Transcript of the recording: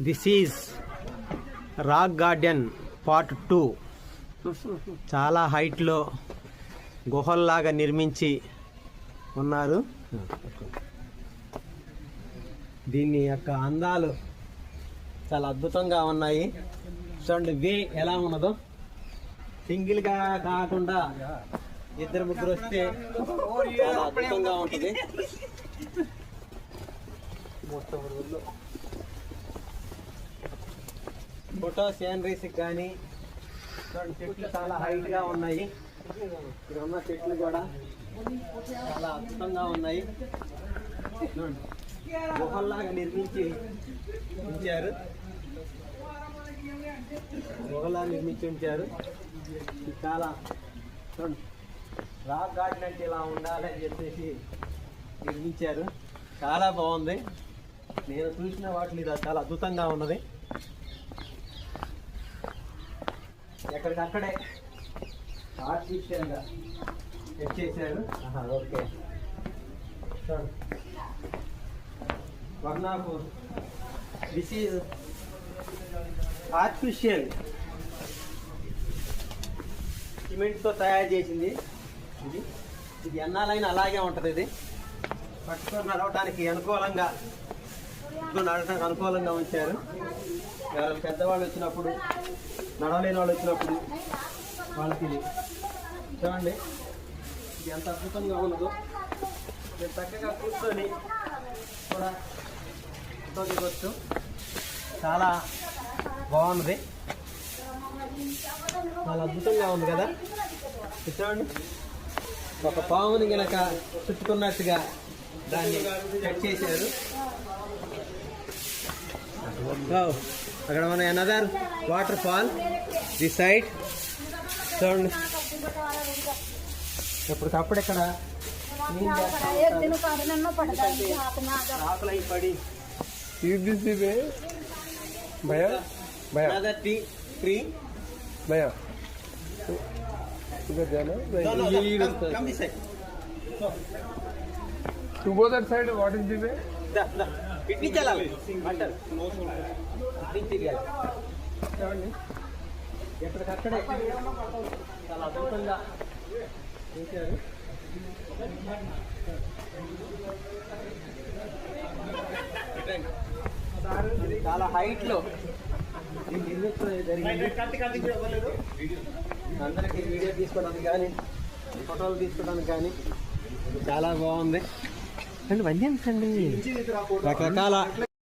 This is rock garden part 2. చాలా హైట్లో గుహల్లాగా నిర్మించి ఉన్నారు. దీని యొక్క అందాలు చాలా అద్భుతంగా ఉన్నాయి. చూడండి వే ఎలా ఉన్నదో, సింగిల్గా కాకుండా ఇద్దరు ముగ్గురు వస్తే చాలా అద్భుతంగా ఉంటుంది. ఫోటో సీనరీస్ కానీ చూడండి, చెట్లు చాలా హైట్గా ఉన్నాయి. ఇక్కడ ఉన్న చెట్లు కూడా చాలా అద్భుతంగా ఉన్నాయి. చూడండి గుహల్లాగా నిర్మించి ఉంచారు. చాలా చూడండి, రాక్ గార్డెన్ అంటే ఇలా ఉండాలి అని చెప్పేసి నిర్మించారు. చాలా బాగుంది. నేను చూసిన వాటిని ఇది చాలా అద్భుతంగా ఉన్నది. ఎక్కడికక్కడే ఆర్టిఫిషియల్గా సెట్ చేశారు. ఓకే, వర్ణాపూర్. దిస్ ఈజ్ ఆర్టిఫిషియల్ సిమెంట్తో తయారు చేసింది. ఇది ఎన్నాలైనా అలాగే ఉంటుంది. ఇది పట్టుకొని నడవటానికి అనుకూలంగా ఉంచారు. ఎవరైనా పెద్దవాళ్ళు వచ్చినప్పుడు, నడవలేని వాళ్ళు వచ్చినప్పుడు వాళ్ళకి ఇది చూడండి, ఇది ఎంత అద్భుతంగా ఉన్నదో. నేను చక్కగా కూర్చొని కూడా దిగొచ్చు. చాలా బాగున్నది, చాలా అద్భుతంగా ఉంది కదా. చూడండి, ఒక పాముని గనక చుట్టుకున్నట్టుగా దాన్ని సెట్ చేశారు. అక్కడ మన another water fall the side. చూడండి, ఎప్పటికప్పుడు ఇక్కడ ఆకులు అయి పడి ట్రీ भैया इधर जाना to go that side. What is the way? कितनी चला अंडर చూడండి, ఎక్కడికక్కడే చాలా అద్భుతంగా చేశారు. చాలా హైట్లో అందరికీ వీడియో తీసుకోవడానికి కానీ ఫోటోలు తీసుకోవడానికి కానీ చాలా బాగుంది అండి. వన్యండి రకరకాల